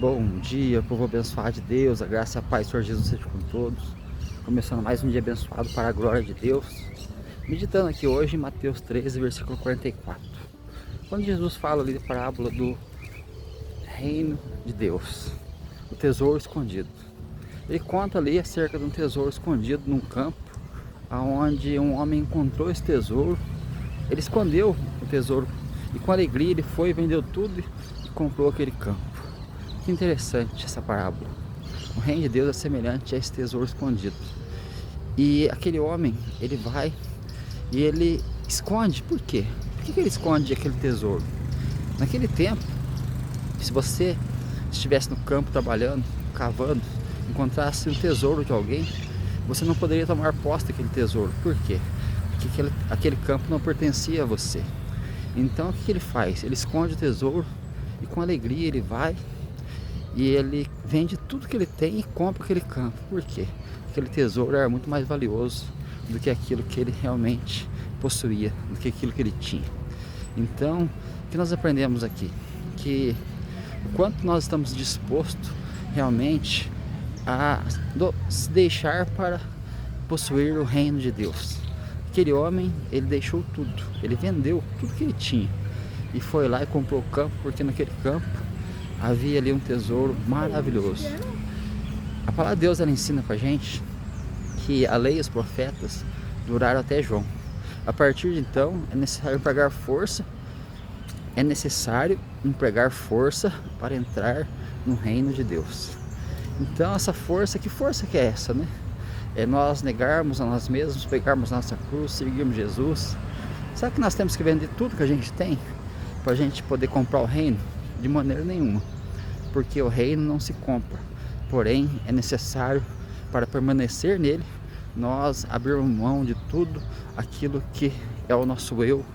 Bom dia, povo abençoado de Deus, a graça e a paz do Senhor Jesus seja com todos. Começando mais um dia abençoado para a glória de Deus. Meditando aqui hoje em Mateus 13, versículo 44. Quando Jesus fala ali da parábola do reino de Deus, o tesouro escondido. Ele conta ali acerca de um tesouro escondido num campo, onde um homem encontrou esse tesouro. Ele escondeu o tesouro e com alegria ele foi e vendeu tudo e comprou aquele campo. Que interessante essa parábola. O reino de Deus é semelhante a esse tesouro escondido. E aquele homem, ele vai e ele esconde. Por quê? Por que ele esconde aquele tesouro? Naquele tempo, se você estivesse no campo trabalhando, cavando, encontrasse um tesouro de alguém, você não poderia tomar posse daquele tesouro. Por quê? Porque aquele campo não pertencia a você. Então o que ele faz? Ele esconde o tesouro e com alegria ele vai e ele vende tudo que ele tem e compra aquele campo. Por quê? Aquele tesouro era muito mais valioso do que aquilo que ele realmente possuía, do que aquilo que ele tinha. Então, o que nós aprendemos aqui? Que o quanto nós estamos dispostos realmente a se deixar para possuir o reino de Deus. Aquele homem, ele deixou tudo, ele vendeu tudo que ele tinha e foi lá e comprou o campo, porque naquele campo havia ali um tesouro maravilhoso. A palavra de Deus, ela ensina pra gente que a lei e os profetas duraram até João. A partir de então é necessário empregar força, para entrar no reino de Deus. Então essa força, que força que é essa, né? É nós negarmos a nós mesmos, pegarmos a nossa cruz, seguirmos Jesus. Será que nós temos que vender tudo que a gente tem para a gente poder comprar o reino? De maneira nenhuma, porque o reino não se compra. Porém, é necessário, para permanecer nele, nós abrirmos mão de tudo aquilo que é o nosso eu,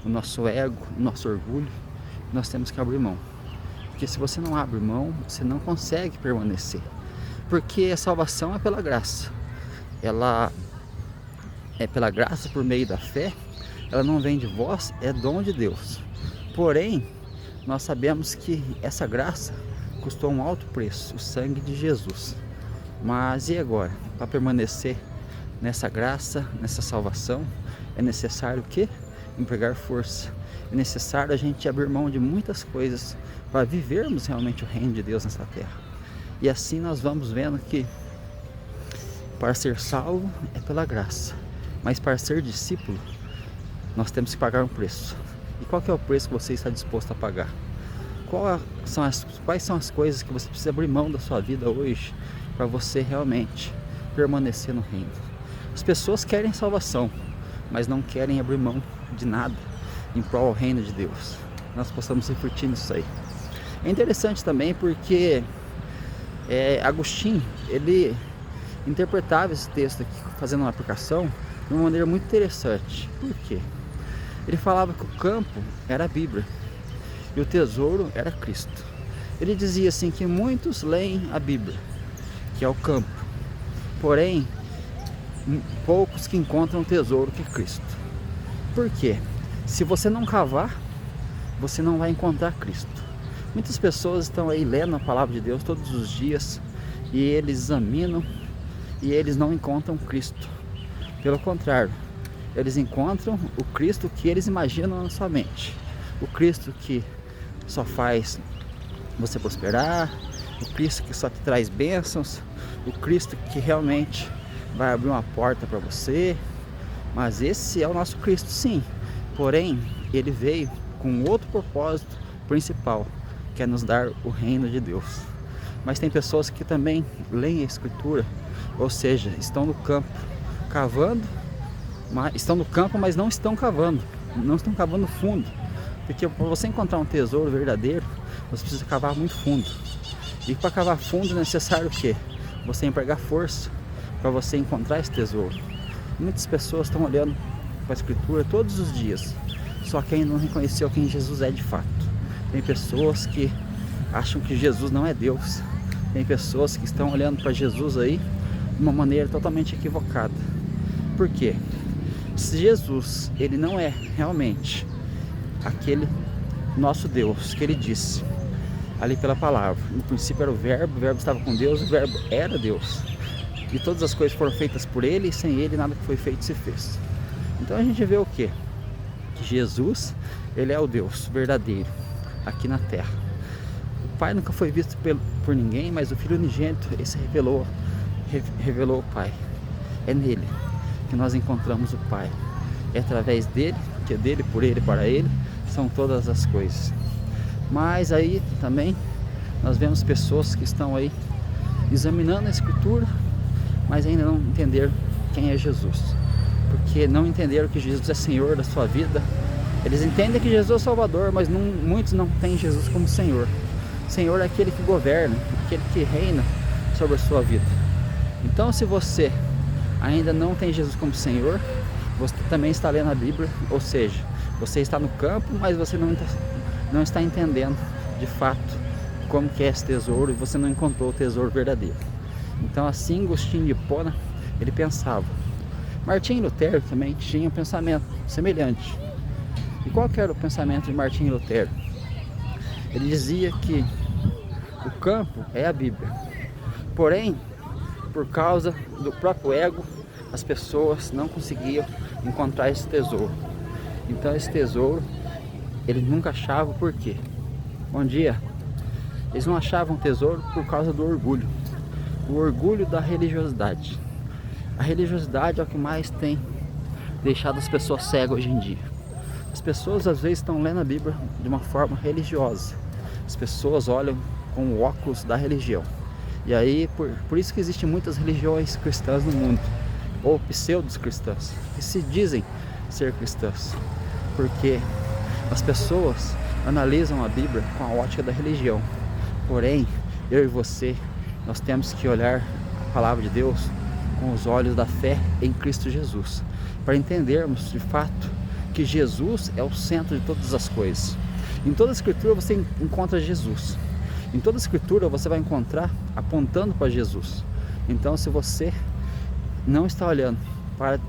o nosso ego, o nosso orgulho. Nós temos que abrir mão, porque se você não abre mão, você não consegue permanecer. Porque a salvação é pela graça, ela é pela graça por meio da fé, ela não vem de vós, é dom de Deus. Porém, nós sabemos que essa graça custou um alto preço, o sangue de Jesus. Mas e agora? Para permanecer nessa graça, nessa salvação, é necessário o quê? Empregar força. É necessário a gente abrir mão de muitas coisas para vivermos realmente o reino de Deus nessa terra. E assim nós vamos vendo que para ser salvo é pela graça, mas para ser discípulo nós temos que pagar um preço. E qual que é o preço que você está disposto a pagar? Quais são as coisas que você precisa abrir mão da sua vida hoje para você realmente permanecer no reino? As pessoas querem salvação, mas não querem abrir mão de nada em prol do reino de Deus. Nós possamos refletir nisso aí. É interessante também porque Agostinho, ele interpretava esse texto aqui, fazendo uma aplicação de uma maneira muito interessante. Por quê? Ele falava que o campo era a Bíblia e o tesouro era Cristo. Ele dizia assim que muitos leem a Bíblia, que é o campo, porém poucos que encontram o tesouro, que é Cristo. Por quê? Se você não cavar, você não vai encontrar Cristo. Muitas pessoas estão aí lendo a palavra de Deus todos os dias e eles examinam e eles não encontram Cristo. Pelo contrário, eles encontram o Cristo que eles imaginam na sua mente. O Cristo que só faz você prosperar, o Cristo que só te traz bênçãos, o Cristo que realmente vai abrir uma porta para você. Mas esse é o nosso Cristo, sim. Porém, ele veio com outro propósito principal, que é nos dar o reino de Deus. Mas tem pessoas que também leem a Escritura, ou seja, estão no campo cavando, estão no campo, mas não estão cavando fundo, porque para você encontrar um tesouro verdadeiro, você precisa cavar muito fundo. E para cavar fundo é necessário o quê? Você empregar força para você encontrar esse tesouro. Muitas pessoas estão olhando para a Escritura todos os dias, só que ainda não reconheceu quem Jesus é de fato. Tem pessoas que acham que Jesus não é Deus. Tem pessoas que estão olhando para Jesus aí de uma maneira totalmente equivocada. Por quê? Se Jesus, ele não é realmente aquele nosso Deus que ele disse ali pela palavra. No princípio era o verbo estava com Deus, o verbo era Deus. E todas as coisas foram feitas por ele, e sem ele nada que foi feito se fez. Então a gente vê o quê? Que Jesus, ele é o Deus verdadeiro aqui na terra. O Pai nunca foi visto por ninguém, mas o Filho unigênito, esse revelou o Pai. É nele que nós encontramos o Pai. É através dele, que é dele, por ele, para ele, são todas as coisas. Mas aí também nós vemos pessoas que estão aí examinando a Escritura, mas ainda não entenderam quem é Jesus, porque não entenderam que Jesus é Senhor da sua vida. Eles entendem que Jesus é Salvador, mas muitos não têm Jesus como Senhor. Senhor é aquele que governa, aquele que reina sobre a sua vida. Então, se você ainda não tem Jesus como Senhor, você também está lendo a Bíblia, ou seja, você está no campo, mas você não está entendendo de fato como que é esse tesouro, e você não encontrou o tesouro verdadeiro. Então, assim, Agostinho de Hipona, ele pensava. Martinho Lutero também tinha um pensamento semelhante. E qual que era o pensamento de Martinho Lutero? Ele dizia que o campo é a Bíblia. Porém, por causa do próprio ego, as pessoas não conseguiam encontrar esse tesouro. Então esse tesouro, eles nunca achavam. Por quê? Bom dia. Eles não achavam tesouro por causa do orgulho. O orgulho da religiosidade. A religiosidade é o que mais tem deixado as pessoas cegas hoje em dia. As pessoas às vezes estão lendo a Bíblia de uma forma religiosa. As pessoas olham com o óculos da religião. E aí, por isso que existem muitas religiões cristãs no mundo, ou pseudos cristãs, que se dizem ser cristãs, porque as pessoas analisam a Bíblia com a ótica da religião. Porém, eu e você, nós temos que olhar a palavra de Deus com os olhos da fé em Cristo Jesus, para entendermos de fato que Jesus é o centro de todas as coisas. Em toda a Escritura você encontra Jesus. Em toda a Escritura você vai encontrar apontando para Jesus. Então, se você não está olhando para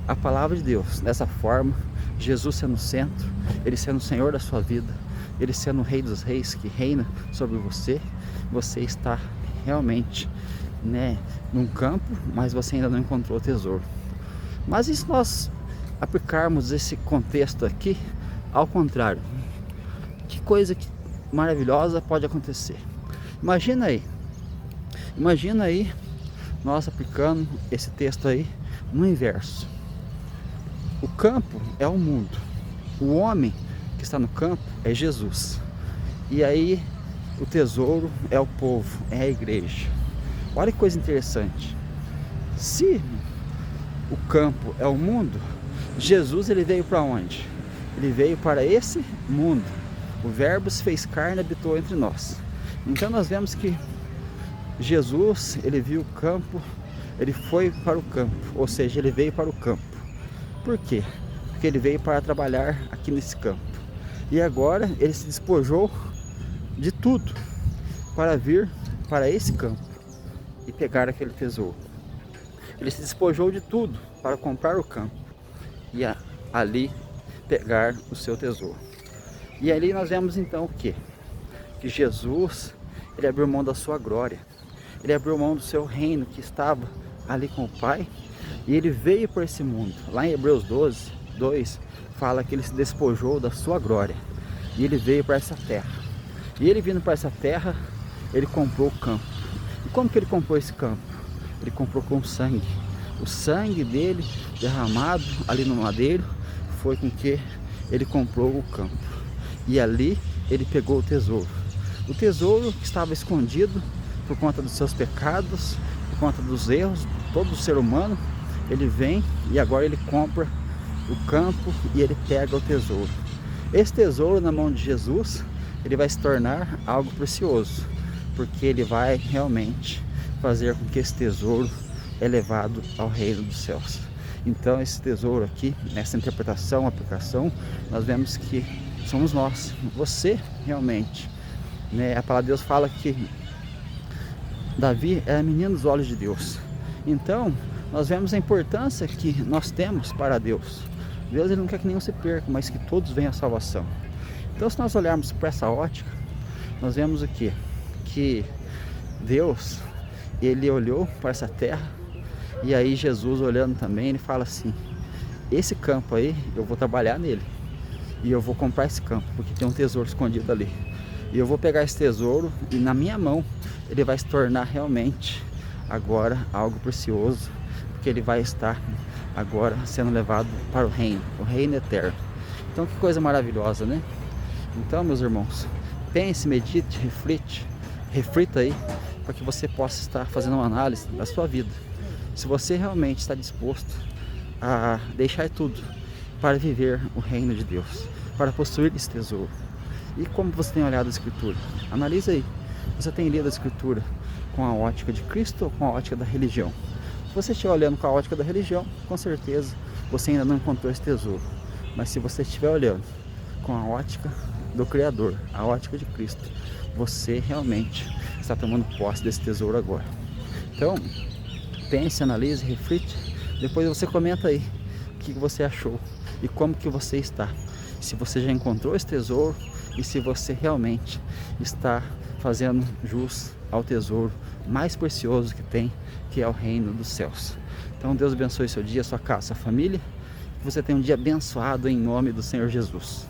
a palavra de Deus dessa forma, Jesus sendo o centro, Ele sendo o Senhor da sua vida, Ele sendo o Rei dos Reis que reina sobre você, você está realmente, num campo, mas você ainda não encontrou o tesouro. Mas e se nós aplicarmos esse contexto aqui ao contrário? Que coisa maravilhosa pode acontecer. Imagina aí nós aplicando esse texto aí no inverso. O campo é o mundo, o homem que está no campo é Jesus, e aí o tesouro é o povo, é a igreja. Olha que coisa interessante. Se o campo é o mundo, Jesus, ele veio para onde? Ele veio para esse mundo. O verbo se fez carne e habitou entre nós. Então nós vemos que Jesus, ele viu o campo, ele foi para o campo, ou seja, ele veio para o campo. Por quê? Porque ele veio para trabalhar aqui nesse campo. E agora ele se despojou de tudo para vir para esse campo e pegar aquele tesouro. Ele se despojou de tudo para comprar o campo e ali pegar o seu tesouro. E ali nós vemos então o quê? Que Jesus, ele abriu mão da sua glória. Ele abriu mão do seu reino que estava ali com o Pai, e ele veio para esse mundo. Lá em Hebreus 12:2 fala que ele se despojou da sua glória e ele veio para essa terra. E ele vindo para essa terra, ele comprou o campo. E como que ele comprou esse campo? Ele comprou com sangue. O sangue dele derramado ali no madeiro foi com que ele comprou o campo. E ali ele pegou o tesouro. O tesouro que estava escondido por conta dos seus pecados, por conta dos erros de todo ser humano. Ele vem e agora ele compra o campo e ele pega o tesouro. Esse tesouro na mão de Jesus, ele vai se tornar algo precioso, porque ele vai realmente fazer com que esse tesouro é levado ao reino dos céus. Então esse tesouro aqui, nessa interpretação, aplicação, nós vemos que somos nós, você realmente, A palavra de Deus fala que Davi era menino dos olhos de Deus. Então nós vemos a importância que nós temos para Deus. Deus, ele não quer que nenhum se perca, mas que todos venham à salvação. Então, se nós olharmos para essa ótica, nós vemos o quê? Que Deus, ele olhou para essa terra, e aí Jesus olhando também, ele fala assim: esse campo aí, eu vou trabalhar nele, e eu vou comprar esse campo, porque tem um tesouro escondido ali, e eu vou pegar esse tesouro, e na minha mão ele vai se tornar realmente agora algo precioso, porque ele vai estar agora sendo levado para o reino eterno. Então que coisa maravilhosa, né? Então, meus irmãos, pense, medite, reflita aí, para que você possa estar fazendo uma análise da sua vida. Se você realmente está disposto a deixar tudo para viver o reino de Deus, para possuir esse tesouro. E como você tem olhado a Escritura? Analisa aí. Você tem lido a Escritura com a ótica de Cristo ou com a ótica da religião? Se você estiver olhando com a ótica da religião, com certeza você ainda não encontrou esse tesouro. Mas se você estiver olhando com a ótica do Criador, a ótica de Cristo, você realmente está tomando posse desse tesouro agora. Então, pense, analise, reflita. Depois você comenta aí o que você achou e como que você está. Se você já encontrou esse tesouro e se você realmente está fazendo jus ao tesouro mais precioso que tem, que é o reino dos céus. Então Deus abençoe seu dia, sua casa, sua família. Que você tenha um dia abençoado em nome do Senhor Jesus.